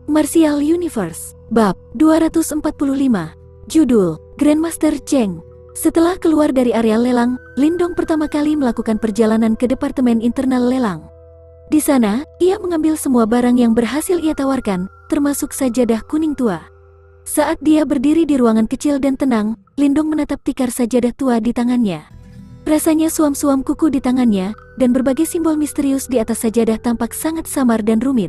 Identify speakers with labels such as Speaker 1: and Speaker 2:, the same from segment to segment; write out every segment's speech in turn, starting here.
Speaker 1: Martial Universe, Bab 245, Judul, Grandmaster Cheng. Setelah keluar dari area lelang, Lindong pertama kali melakukan perjalanan ke Departemen Internal Lelang. Di sana, ia mengambil semua barang yang berhasil ia tawarkan, termasuk sajadah kuning tua. Saat dia berdiri di ruangan kecil dan tenang, Lindong menatap tikar sajadah tua di tangannya. Rasanya suam-suam kuku di tangannya, dan berbagai simbol misterius di atas sajadah tampak sangat samar dan rumit.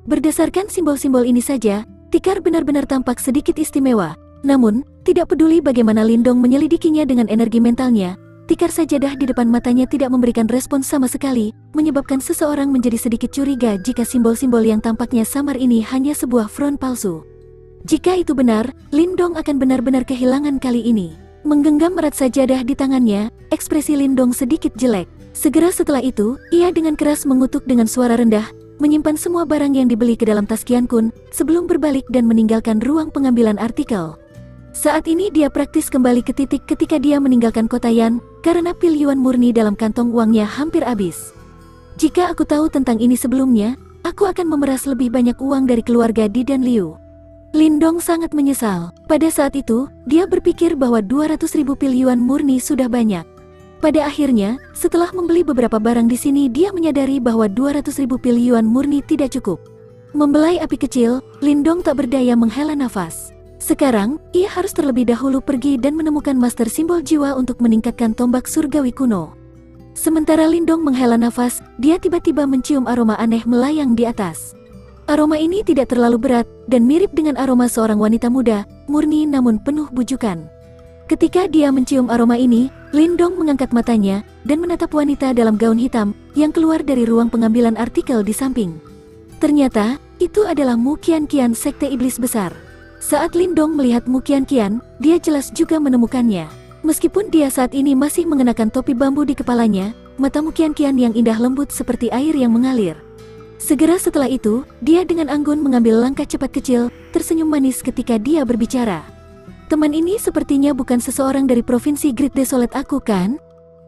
Speaker 1: Berdasarkan simbol-simbol ini saja, tikar benar-benar tampak sedikit istimewa. Namun, tidak peduli bagaimana Lindong menyelidikinya dengan energi mentalnya, tikar sajadah di depan matanya tidak memberikan respons sama sekali, menyebabkan seseorang menjadi sedikit curiga jika simbol-simbol yang tampaknya samar ini hanya sebuah front palsu. Jika itu benar, Lindong akan benar-benar kehilangan kali ini. Menggenggam erat sajadah di tangannya, ekspresi Lindong sedikit jelek. Segera setelah itu, ia dengan keras mengutuk dengan suara rendah, menyimpan semua barang yang dibeli ke dalam tas Qian Kun, sebelum berbalik dan meninggalkan ruang pengambilan artikel. Saat ini dia praktis kembali ke titik ketika dia meninggalkan kota Yan, karena pil yuan murni dalam kantong uangnya hampir habis. Jika aku tahu tentang ini sebelumnya, aku akan memeras lebih banyak uang dari keluarga Di dan Liu. Lindong sangat menyesal. Pada saat itu, dia berpikir bahwa 200.000 pil yuan murni sudah banyak. Pada akhirnya, setelah membeli beberapa barang di sini, dia menyadari bahwa 200.000 pil yuan murni tidak cukup. Membelai api kecil, Lindong tak berdaya menghela nafas. Sekarang, ia harus terlebih dahulu pergi dan menemukan master simbol jiwa untuk meningkatkan tombak surgawi kuno. Sementara Lindong menghela nafas, dia tiba-tiba mencium aroma aneh melayang di atas. Aroma ini tidak terlalu berat, dan mirip dengan aroma seorang wanita muda, murni namun penuh bujukan. Ketika dia mencium aroma ini, Lindong mengangkat matanya, dan menatap wanita dalam gaun hitam, yang keluar dari ruang pengambilan artikel di samping. Ternyata, itu adalah Mu Qian, Sekte Iblis Besar. Saat Lindong melihat Mu Qian, dia jelas juga menemukannya. Meskipun dia saat ini masih mengenakan topi bambu di kepalanya, mata Mu Qian yang indah lembut seperti air yang mengalir. Segera setelah itu, dia dengan anggun mengambil langkah cepat kecil, tersenyum manis ketika dia berbicara. Teman ini sepertinya bukan seseorang dari Provinsi Great Desolate aku kan?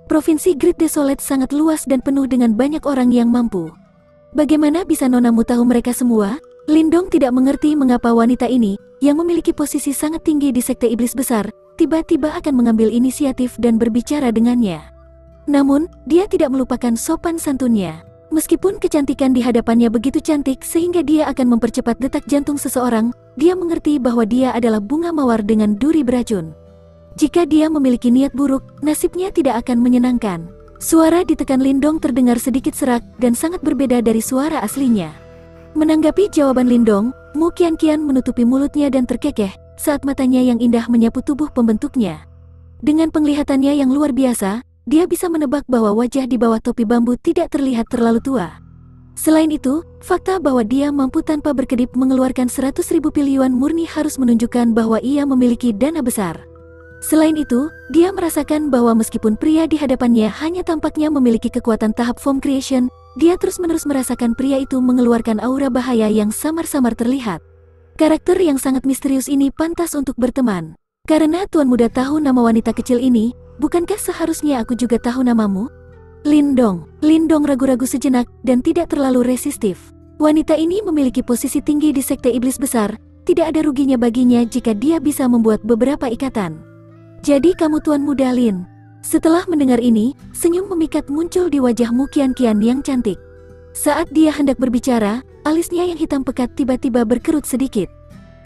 Speaker 1: Provinsi Great Desolate sangat luas dan penuh dengan banyak orang yang mampu. Bagaimana bisa nonamu tahu mereka semua? Lindong tidak mengerti mengapa wanita ini, yang memiliki posisi sangat tinggi di Sekte Iblis Besar, tiba-tiba akan mengambil inisiatif dan berbicara dengannya. Namun, dia tidak melupakan sopan santunnya. Meskipun kecantikan di hadapannya begitu cantik sehingga dia akan mempercepat detak jantung seseorang, dia mengerti bahwa dia adalah bunga mawar dengan duri beracun. Jika dia memiliki niat buruk, nasibnya tidak akan menyenangkan. Suara ditekan Lindong terdengar sedikit serak dan sangat berbeda dari suara aslinya. Menanggapi jawaban Lindong, Mu Qian menutupi mulutnya dan terkekeh saat matanya yang indah menyapu tubuh pembentuknya. Dengan penglihatannya yang luar biasa, dia bisa menebak bahwa wajah di bawah topi bambu tidak terlihat terlalu tua. Selain itu, fakta bahwa dia mampu tanpa berkedip mengeluarkan 100.000 pil yuan murni harus menunjukkan bahwa ia memiliki dana besar. Selain itu, dia merasakan bahwa meskipun pria di hadapannya hanya tampaknya memiliki kekuatan tahap form creation, dia terus-menerus merasakan pria itu mengeluarkan aura bahaya yang samar-samar terlihat. Karakter yang sangat misterius ini pantas untuk berteman. Karena Tuan Muda tahu nama wanita kecil ini, bukankah seharusnya aku juga tahu namamu? Lindong ragu-ragu sejenak dan tidak terlalu resistif. Wanita ini memiliki posisi tinggi di Sekte Iblis Besar, tidak ada ruginya baginya jika dia bisa membuat beberapa ikatan. Jadi kamu Tuan Muda Lin? Setelah mendengar ini, senyum memikat muncul di wajah Mu Qian yang cantik. Saat dia hendak berbicara, alisnya yang hitam pekat tiba-tiba berkerut sedikit.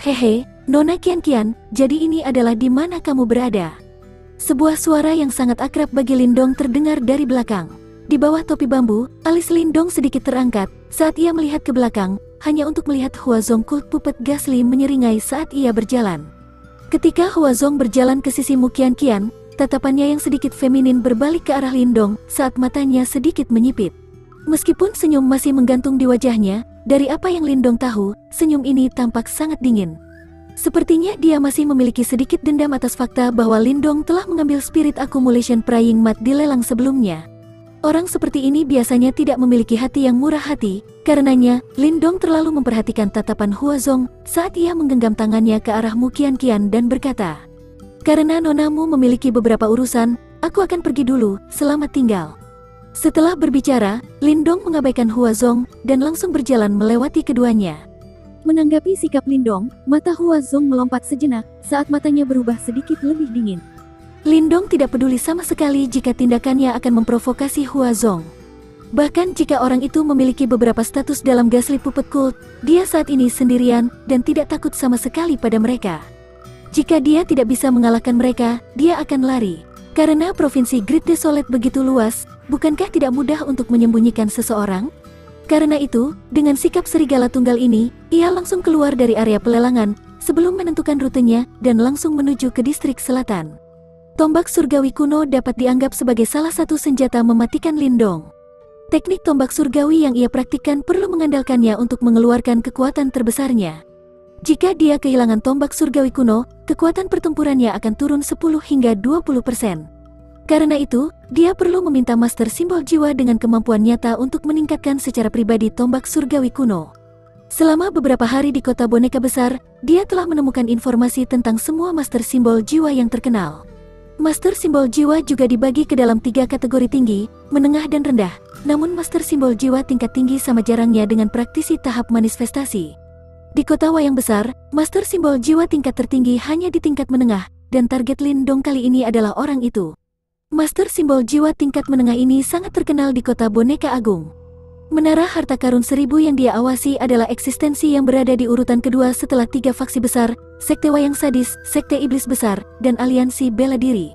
Speaker 1: Hehe, Nona Qian, jadi ini adalah di mana kamu berada? Sebuah suara yang sangat akrab bagi Lindong terdengar dari belakang. Di bawah topi bambu, alis Lindong sedikit terangkat saat ia melihat ke belakang, hanya untuk melihat Huazong Cult Puppet Ghastly menyeringai saat ia berjalan. Ketika Huazong berjalan ke sisi Mu Qian, tatapannya yang sedikit feminin berbalik ke arah Lindong saat matanya sedikit menyipit. Meskipun senyum masih menggantung di wajahnya, dari apa yang Lindong tahu, senyum ini tampak sangat dingin. Sepertinya dia masih memiliki sedikit dendam atas fakta bahwa Lindong telah mengambil Spirit Accumulation Praying Mat di lelang sebelumnya. Orang seperti ini biasanya tidak memiliki hati yang murah hati, karenanya Lindong terlalu memperhatikan tatapan Huazong saat ia menggenggam tangannya ke arah Mu Qian dan berkata, "Karena nonamu memiliki beberapa urusan, aku akan pergi dulu, selamat tinggal." Setelah berbicara, Lindong mengabaikan Huazong dan langsung berjalan melewati keduanya. Menanggapi sikap Lindong, mata Huazong melompat sejenak saat matanya berubah sedikit lebih dingin. Lindong tidak peduli sama sekali jika tindakannya akan memprovokasi Huazong. Bahkan jika orang itu memiliki beberapa status dalam Ghastly Puppet Cult, dia saat ini sendirian dan tidak takut sama sekali pada mereka. Jika dia tidak bisa mengalahkan mereka, dia akan lari. Karena provinsi Great Desolate begitu luas, bukankah tidak mudah untuk menyembunyikan seseorang? Karena itu, dengan sikap serigala tunggal ini, ia langsung keluar dari area pelelangan sebelum menentukan rutenya dan langsung menuju ke distrik selatan. Tombak surgawi kuno dapat dianggap sebagai salah satu senjata mematikan Lindong. Teknik tombak surgawi yang ia praktikkan perlu mengandalkannya untuk mengeluarkan kekuatan terbesarnya. Jika dia kehilangan tombak surgawi kuno, kekuatan pertempurannya akan turun 10 hingga 20%. Karena itu, dia perlu meminta Master Simbol Jiwa dengan kemampuan nyata untuk meningkatkan secara pribadi tombak surgawi kuno. Selama beberapa hari di kota boneka besar, dia telah menemukan informasi tentang semua Master Simbol Jiwa yang terkenal. Master Simbol Jiwa juga dibagi ke dalam 3 kategori tinggi, menengah dan rendah. Namun Master Simbol Jiwa tingkat tinggi sama jarangnya dengan praktisi tahap manifestasi. Di kota wayang besar, Master Simbol Jiwa tingkat tertinggi hanya di tingkat menengah, dan target Lindong kali ini adalah orang itu. Master Simbol Jiwa tingkat menengah ini sangat terkenal di kota boneka agung. Menara harta karun 1000 yang dia awasi adalah eksistensi yang berada di urutan kedua setelah 3 faksi besar, Sekte Wayang Sadis, Sekte Iblis Besar, dan Aliansi Bela Diri.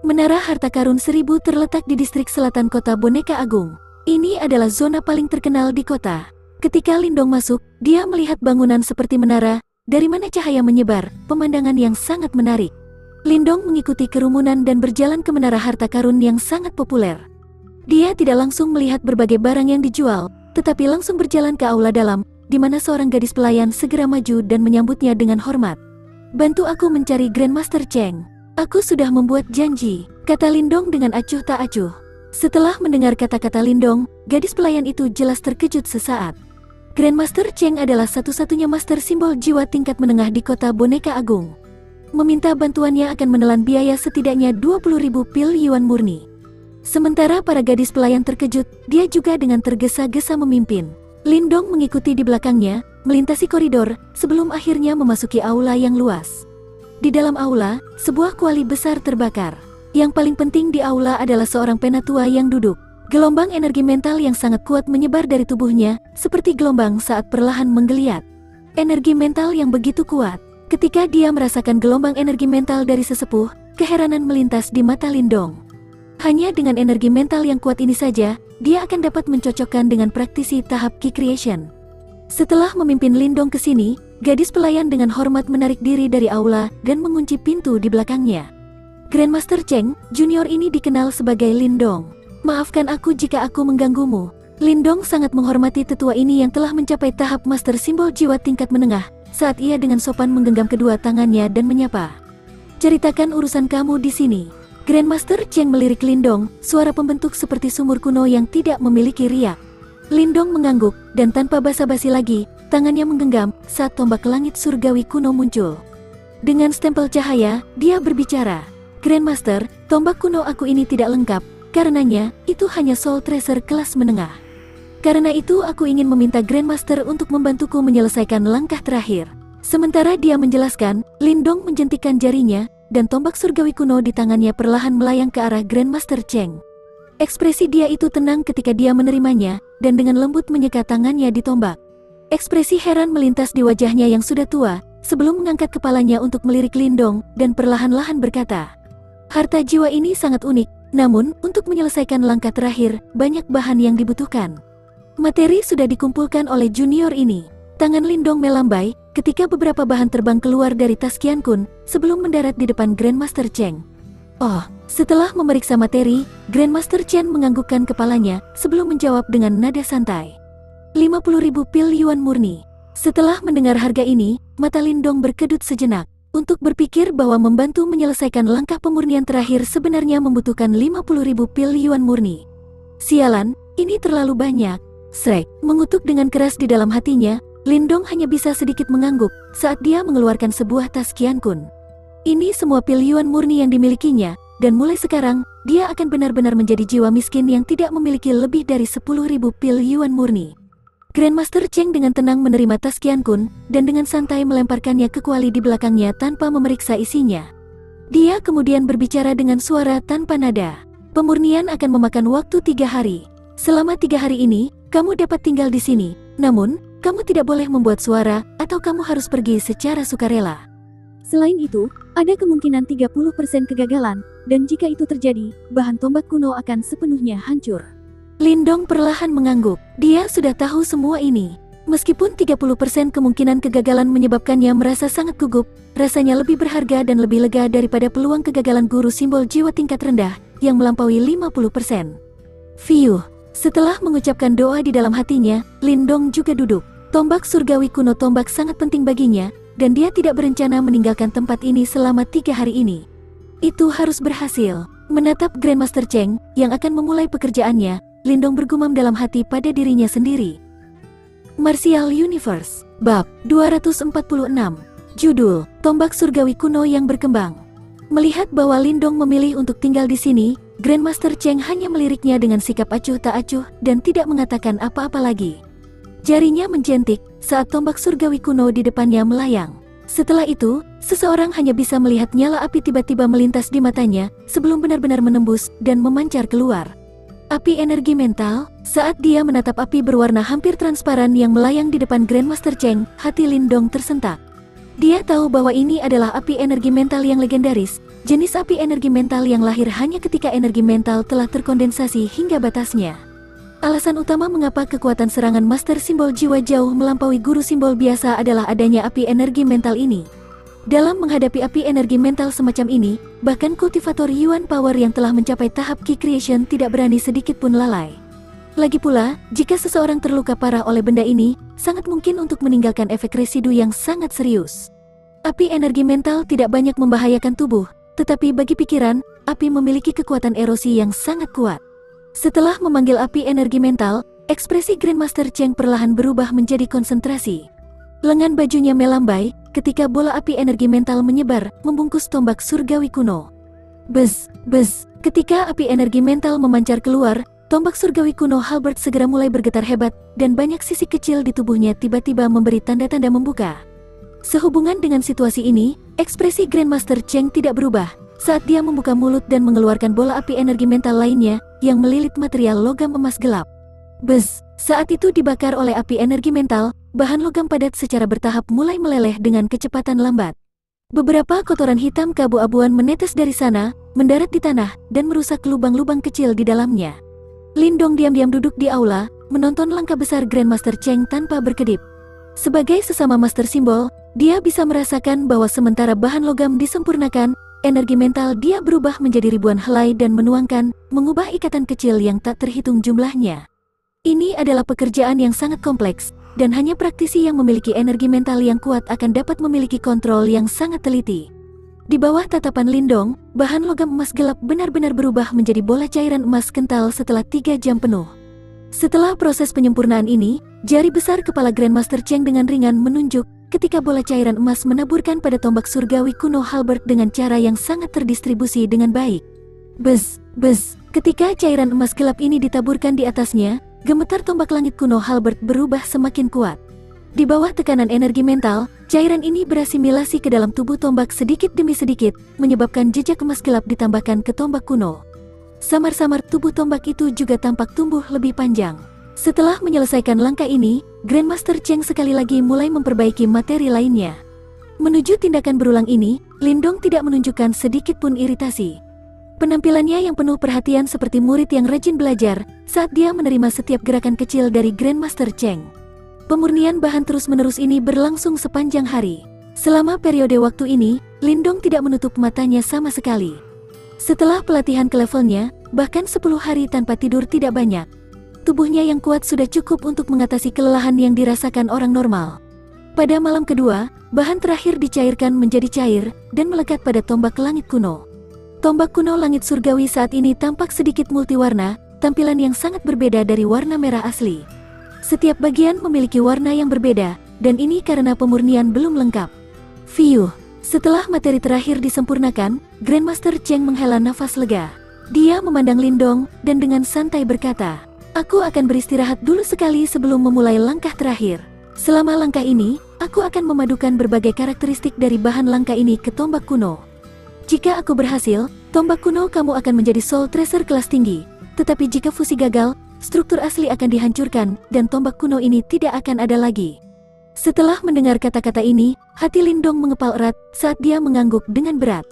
Speaker 1: Menara harta karun 1000 terletak di distrik selatan kota boneka agung. Ini adalah zona paling terkenal di kota. Ketika Lindong masuk, dia melihat bangunan seperti menara, dari mana cahaya menyebar, pemandangan yang sangat menarik. Lindong mengikuti kerumunan dan berjalan ke menara harta karun yang sangat populer. Dia tidak langsung melihat berbagai barang yang dijual, tetapi langsung berjalan ke aula dalam, di mana seorang gadis pelayan segera maju dan menyambutnya dengan hormat. "Bantu aku mencari Grandmaster Cheng. Aku sudah membuat janji," kata Lindong dengan acuh tak acuh. Setelah mendengar kata-kata Lindong, gadis pelayan itu jelas terkejut sesaat. Grandmaster Cheng adalah satu-satunya Master Simbol Jiwa tingkat menengah di kota boneka agung. Meminta bantuannya akan menelan biaya setidaknya 20.000 pil yuan murni. Sementara para gadis pelayan terkejut, dia juga dengan tergesa-gesa memimpin. Lindong mengikuti di belakangnya, melintasi koridor, sebelum akhirnya memasuki aula yang luas. Di dalam aula, sebuah kuali besar terbakar. Yang paling penting di aula adalah seorang penatua yang duduk. Gelombang energi mental yang sangat kuat menyebar dari tubuhnya, seperti gelombang saat perlahan menggeliat. Energi mental yang begitu kuat. Ketika dia merasakan gelombang energi mental dari sesepuh, keheranan melintas di mata Lindong. Hanya dengan energi mental yang kuat ini saja, dia akan dapat mencocokkan dengan praktisi tahap Ki Creation. Setelah memimpin Lindong ke sini, gadis pelayan dengan hormat menarik diri dari aula dan mengunci pintu di belakangnya. Grandmaster Cheng, junior ini dikenal sebagai Lindong. "Maafkan aku jika aku mengganggumu." Lindong sangat menghormati tetua ini yang telah mencapai tahap Master Simbol Jiwa tingkat menengah, saat ia dengan sopan menggenggam kedua tangannya dan menyapa. "Ceritakan urusan kamu di sini." Grandmaster Cheng melirik Lindong, suara pembentuk seperti sumur kuno yang tidak memiliki riak. Lindong mengangguk, dan tanpa basa-basi lagi, tangannya menggenggam saat tombak langit surgawi kuno muncul. Dengan stempel cahaya, dia berbicara. "Grandmaster, tombak kuno aku ini tidak lengkap, karenanya, itu hanya Soul Tracer kelas menengah. Karena itu aku ingin meminta Grandmaster untuk membantuku menyelesaikan langkah terakhir." Sementara dia menjelaskan, Lindong menjentikkan jarinya, dan tombak surgawi kuno di tangannya perlahan melayang ke arah Grandmaster Cheng. Ekspresi dia itu tenang ketika dia menerimanya, dan dengan lembut menyeka tangannya di tombak. Ekspresi heran melintas di wajahnya yang sudah tua, sebelum mengangkat kepalanya untuk melirik Lindong, dan perlahan-lahan berkata, "Harta jiwa ini sangat unik, namun, untuk menyelesaikan langkah terakhir, banyak bahan yang dibutuhkan. Materi sudah dikumpulkan oleh junior ini." Tangan Lindong melambai, ketika beberapa bahan terbang keluar dari tas Qian Kun, sebelum mendarat di depan Grandmaster Cheng. "Oh." Setelah memeriksa materi, Grandmaster Chen menganggukkan kepalanya, sebelum menjawab dengan nada santai. 50.000 pil yuan murni. Setelah mendengar harga ini, mata Lindong berkedut sejenak. Untuk berpikir bahwa membantu menyelesaikan langkah pemurnian terakhir sebenarnya membutuhkan 50.000 pil yuan murni. Sialan, ini terlalu banyak. Shrek mengutuk dengan keras di dalam hatinya. Lindong hanya bisa sedikit mengangguk saat dia mengeluarkan sebuah tas Qian Kun. Ini semua pil yuan murni yang dimilikinya, dan mulai sekarang, dia akan benar-benar menjadi jiwa miskin yang tidak memiliki lebih dari 10.000 pil yuan murni. Grandmaster Cheng dengan tenang menerima tas Qian Kun dan dengan santai melemparkannya ke kuali di belakangnya tanpa memeriksa isinya. Dia kemudian berbicara dengan suara tanpa nada. Pemurnian akan memakan waktu 3 hari. Selama 3 hari ini, kamu dapat tinggal di sini. Namun, kamu tidak boleh membuat suara atau kamu harus pergi secara sukarela. Selain itu, ada kemungkinan 30% kegagalan, dan jika itu terjadi, bahan tombak kuno akan sepenuhnya hancur. Lindong perlahan mengangguk. Dia sudah tahu semua ini. Meskipun 30% kemungkinan kegagalan menyebabkannya merasa sangat gugup, rasanya lebih berharga dan lebih lega daripada peluang kegagalan guru simbol jiwa tingkat rendah yang melampaui 50%. Fiuh. Setelah mengucapkan doa di dalam hatinya, Lindong juga duduk. Tombak surgawi kuno tombak sangat penting baginya, dan dia tidak berencana meninggalkan tempat ini selama 3 hari ini. Itu harus berhasil. Menatap Grandmaster Cheng yang akan memulai pekerjaannya, Lindong bergumam dalam hati pada dirinya sendiri. Martial Universe, Bab 246. Judul, Tombak Surgawi Kuno yang Berkembang. Melihat bahwa Lindong memilih untuk tinggal di sini, Grandmaster Cheng hanya meliriknya dengan sikap acuh tak acuh dan tidak mengatakan apa-apa lagi. Jarinya menjentik saat tombak surgawi kuno di depannya melayang. Setelah itu, seseorang hanya bisa melihat nyala api tiba-tiba melintas di matanya sebelum benar-benar menembus dan memancar keluar. Api energi mental. Saat dia menatap api berwarna hampir transparan yang melayang di depan Grandmaster Cheng, hati Lindong tersentak. Dia tahu bahwa ini adalah api energi mental yang legendaris, jenis api energi mental yang lahir hanya ketika energi mental telah terkondensasi hingga batasnya. Alasan utama mengapa kekuatan serangan Master Simbol Jiwa jauh melampaui guru simbol biasa adalah adanya api energi mental ini. Dalam menghadapi api energi mental semacam ini, bahkan kultivator Yuan Power yang telah mencapai tahap Ki Creation tidak berani sedikit pun lalai. Lagi pula, jika seseorang terluka parah oleh benda ini, sangat mungkin untuk meninggalkan efek residu yang sangat serius. Api energi mental tidak banyak membahayakan tubuh, tetapi bagi pikiran, api memiliki kekuatan erosi yang sangat kuat. Setelah memanggil api energi mental, ekspresi Grandmaster Cheng perlahan berubah menjadi konsentrasi. Lengan bajunya melambai ketika bola api energi mental menyebar, membungkus tombak surgawi kuno. Bes, bes, ketika api energi mental memancar keluar, tombak surgawi kuno Halberd segera mulai bergetar hebat, dan banyak sisi kecil di tubuhnya tiba-tiba memberi tanda-tanda membuka. Sehubungan dengan situasi ini, ekspresi Grandmaster Cheng tidak berubah saat dia membuka mulut dan mengeluarkan bola api energi mental lainnya yang melilit material logam emas gelap. Bes, saat itu dibakar oleh api energi mental, bahan logam padat secara bertahap mulai meleleh dengan kecepatan lambat. Beberapa kotoran hitam keabu-abuan menetes dari sana, mendarat di tanah, dan merusak lubang-lubang kecil di dalamnya. Lindong diam-diam duduk di aula, menonton langkah besar Grandmaster Cheng tanpa berkedip. Sebagai sesama Master Simbol, dia bisa merasakan bahwa sementara bahan logam disempurnakan, energi mental dia berubah menjadi ribuan helai dan menuangkan, mengubah ikatan kecil yang tak terhitung jumlahnya. Ini adalah pekerjaan yang sangat kompleks, dan hanya praktisi yang memiliki energi mental yang kuat akan dapat memiliki kontrol yang sangat teliti. Di bawah tatapan Lindong, bahan logam emas gelap benar-benar berubah menjadi bola cairan emas kental setelah 3 jam penuh. Setelah proses penyempurnaan ini, jari besar kepala Grandmaster Cheng dengan ringan menunjuk ketika bola cairan emas menaburkan pada tombak surgawi kuno Halberd dengan cara yang sangat terdistribusi dengan baik. Bes, bes, ketika cairan emas gelap ini ditaburkan di atasnya, gemetar tombak langit kuno Halberd berubah semakin kuat. Di bawah tekanan energi mental, cairan ini berasimilasi ke dalam tubuh tombak sedikit demi sedikit, menyebabkan jejak emas gelap ditambahkan ke tombak kuno. Samar-samar tubuh tombak itu juga tampak tumbuh lebih panjang. Setelah menyelesaikan langkah ini, Grandmaster Cheng sekali lagi mulai memperbaiki materi lainnya. Menuju tindakan berulang ini, Lindong tidak menunjukkan sedikit pun iritasi. Penampilannya yang penuh perhatian seperti murid yang rajin belajar saat dia menerima setiap gerakan kecil dari Grandmaster Cheng. Pemurnian bahan terus-menerus ini berlangsung sepanjang hari. Selama periode waktu ini, Lindong tidak menutup matanya sama sekali. Setelah pelatihan ke levelnya, bahkan 10 hari tanpa tidur tidak banyak. Tubuhnya yang kuat sudah cukup untuk mengatasi kelelahan yang dirasakan orang normal. Pada malam kedua, bahan terakhir dicairkan menjadi cair dan melekat pada tombak langit kuno. Tombak kuno langit surgawi saat ini tampak sedikit multiwarna, tampilan yang sangat berbeda dari warna merah asli. Setiap bagian memiliki warna yang berbeda, dan ini karena pemurnian belum lengkap. Fiuh, setelah materi terakhir disempurnakan, Grandmaster Cheng menghela nafas lega. Dia memandang Lindong dan dengan santai berkata, Aku akan beristirahat dulu sekali sebelum memulai langkah terakhir. Selama langkah ini, aku akan memadukan berbagai karakteristik dari bahan langkah ini ke tombak kuno. Jika aku berhasil, tombak kuno kamu akan menjadi Soul Tracer kelas tinggi. Tetapi jika fusi gagal, struktur asli akan dihancurkan, dan tombak kuno ini tidak akan ada lagi. Setelah mendengar kata-kata ini, hati Lindong mengepal erat saat dia mengangguk dengan berat.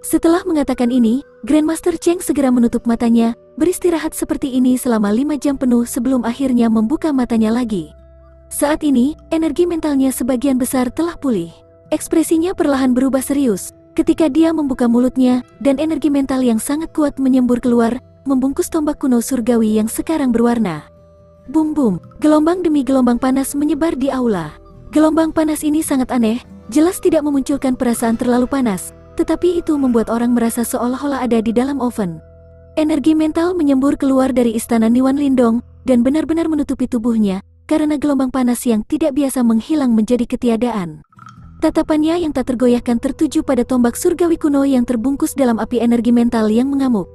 Speaker 1: Setelah mengatakan ini, Grandmaster Cheng segera menutup matanya, beristirahat seperti ini selama 5 jam penuh sebelum akhirnya membuka matanya lagi. Saat ini, energi mentalnya sebagian besar telah pulih. Ekspresinya perlahan berubah serius, ketika dia membuka mulutnya, dan energi mental yang sangat kuat menyembur keluar, membungkus tombak kuno surgawi yang sekarang berwarna. Bum-bum, gelombang demi gelombang panas menyebar di aula. Gelombang panas ini sangat aneh, jelas tidak memunculkan perasaan terlalu panas, tetapi itu membuat orang merasa seolah-olah ada di dalam oven. Energi mental menyembur keluar dari istana Niwan Lindong, dan benar-benar menutupi tubuhnya, karena gelombang panas yang tidak biasa menghilang menjadi ketiadaan. Tatapannya yang tak tergoyahkan tertuju pada tombak surgawi kuno yang terbungkus dalam api energi mental yang mengamuk.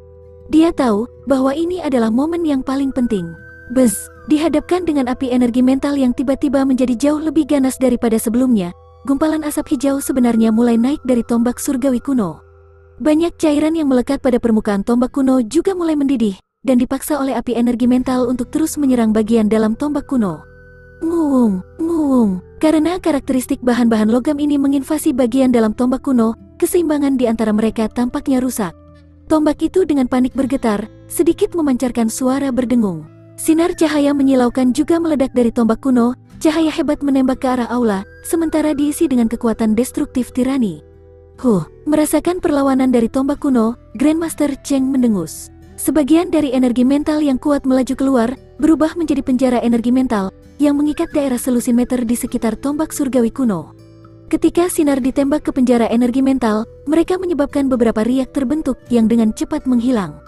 Speaker 1: Dia tahu bahwa ini adalah momen yang paling penting. Bes, dihadapkan dengan api energi mental yang tiba-tiba menjadi jauh lebih ganas daripada sebelumnya, gumpalan asap hijau sebenarnya mulai naik dari tombak surgawi kuno. Banyak cairan yang melekat pada permukaan tombak kuno juga mulai mendidih, dan dipaksa oleh api energi mental untuk terus menyerang bagian dalam tombak kuno. Nguung, nguung. Karena karakteristik bahan-bahan logam ini menginvasi bagian dalam tombak kuno, keseimbangan di antara mereka tampaknya rusak. Tombak itu dengan panik bergetar, sedikit memancarkan suara berdengung. Sinar cahaya menyilaukan juga meledak dari tombak kuno, cahaya hebat menembak ke arah aula, sementara diisi dengan kekuatan destruktif tirani. Merasakan perlawanan dari tombak kuno, Grandmaster Cheng mendengus. Sebagian dari energi mental yang kuat melaju keluar, berubah menjadi penjara energi mental, yang mengikat daerah selusimeter di sekitar tombak surgawi kuno. Ketika sinar ditembak ke penjara energi mental, mereka menyebabkan beberapa riak terbentuk yang dengan cepat menghilang.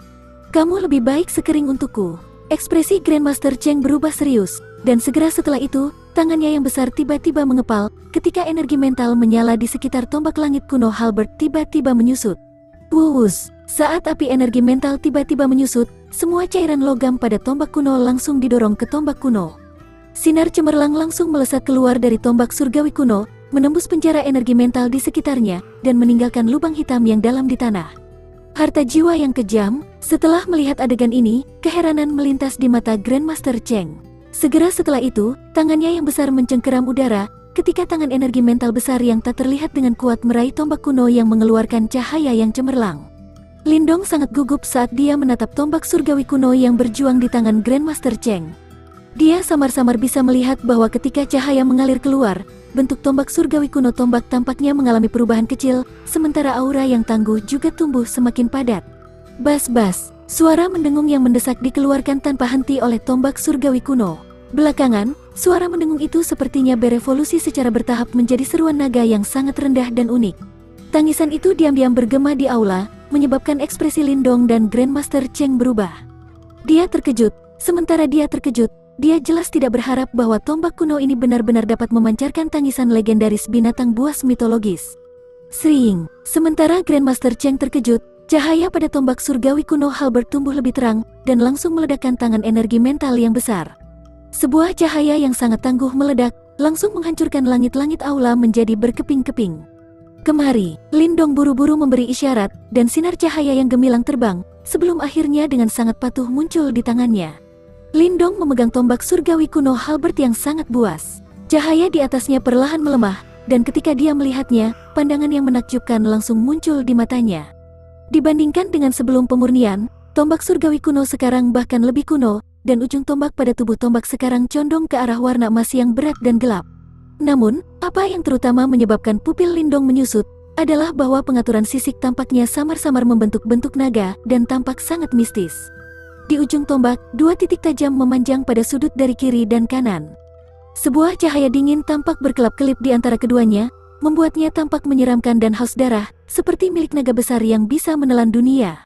Speaker 1: Kamu lebih baik sekering untukku. Ekspresi Grandmaster Cheng berubah serius, dan segera setelah itu, tangannya yang besar tiba-tiba mengepal, ketika energi mental menyala di sekitar tombak langit kuno Halberd tiba-tiba menyusut. Wuus, saat api energi mental tiba-tiba menyusut, semua cairan logam pada tombak kuno langsung didorong ke tombak kuno. Sinar cemerlang langsung melesat keluar dari tombak surgawi kuno, menembus penjara energi mental di sekitarnya, dan meninggalkan lubang hitam yang dalam di tanah. Harta jiwa yang kejam. Setelah melihat adegan ini, keheranan melintas di mata Grandmaster Cheng. Segera setelah itu, tangannya yang besar mencengkeram udara, ketika tangan energi mental besar yang tak terlihat dengan kuat meraih tombak kuno yang mengeluarkan cahaya yang cemerlang. Lindong sangat gugup saat dia menatap tombak surgawi kuno yang berjuang di tangan Grandmaster Cheng. Dia samar-samar bisa melihat bahwa ketika cahaya mengalir keluar, bentuk tombak surgawi kuno tombak tampaknya mengalami perubahan kecil, sementara aura yang tangguh juga tumbuh semakin padat. Bas-bas, suara mendengung yang mendesak dikeluarkan tanpa henti oleh tombak surgawi kuno. Belakangan, suara mendengung itu sepertinya berevolusi secara bertahap menjadi seruan naga yang sangat rendah dan unik. Tangisan itu diam-diam bergema di aula, menyebabkan ekspresi Lindong dan Grandmaster Cheng berubah. Dia terkejut, sementara dia terkejut, dia jelas tidak berharap bahwa tombak kuno ini benar-benar dapat memancarkan tangisan legendaris binatang buas mitologis. Sring, sementara Grandmaster Cheng terkejut, cahaya pada tombak surgawi kuno Halberd tumbuh lebih terang, dan langsung meledakkan tangan energi mental yang besar. Sebuah cahaya yang sangat tangguh meledak, langsung menghancurkan langit-langit aula menjadi berkeping-keping. Kemari, Lindong buru-buru memberi isyarat, dan sinar cahaya yang gemilang terbang, sebelum akhirnya dengan sangat patuh muncul di tangannya. Lindong memegang tombak surgawi kuno Halberd yang sangat buas. Cahaya di atasnya perlahan melemah, dan ketika dia melihatnya, pandangan yang menakjubkan langsung muncul di matanya. Dibandingkan dengan sebelum pemurnian, tombak surgawi kuno sekarang bahkan lebih kuno, dan ujung tombak pada tubuh tombak sekarang condong ke arah warna emas yang berat dan gelap. Namun, apa yang terutama menyebabkan pupil Lindong menyusut, adalah bahwa pengaturan sisik tampaknya samar-samar membentuk bentuk naga, dan tampak sangat mistis. Di ujung tombak, 2 titik tajam memanjang pada sudut dari kiri dan kanan. Sebuah cahaya dingin tampak berkelap-kelip di antara keduanya, membuatnya tampak menyeramkan dan haus darah, seperti milik naga besar yang bisa menelan dunia.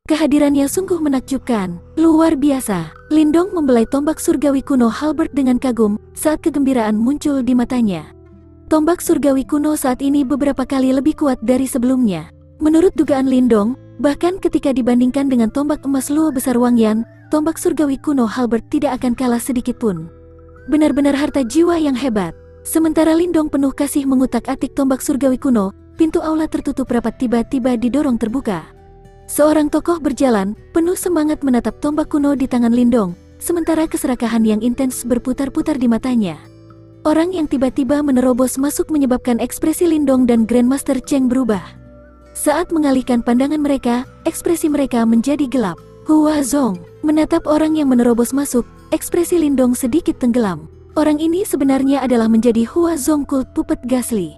Speaker 1: Kehadirannya sungguh menakjubkan, luar biasa. Lindong membelai tombak surgawi kuno Halberd dengan kagum, saat kegembiraan muncul di matanya. Tombak surgawi kuno saat ini beberapa kali lebih kuat dari sebelumnya. Menurut dugaan Lindong, bahkan ketika dibandingkan dengan tombak emas Luo besar Wangyan, tombak surgawi kuno Halberd tidak akan kalah sedikit pun. Benar-benar harta jiwa yang hebat. Sementara Lindong penuh kasih mengutak-atik tombak surgawi kuno, pintu aula tertutup rapat tiba-tiba didorong terbuka. Seorang tokoh berjalan, penuh semangat menatap tombak kuno di tangan Lindong, sementara keserakahan yang intens berputar-putar di matanya. Orang yang tiba-tiba menerobos masuk menyebabkan ekspresi Lindong dan Grandmaster Cheng berubah. Saat mengalihkan pandangan mereka, ekspresi mereka menjadi gelap. Hua Zong menatap orang yang menerobos masuk, ekspresi Lindong sedikit tenggelam. Orang ini sebenarnya adalah menjadi Hua Zong Cult Puppet Ghastly.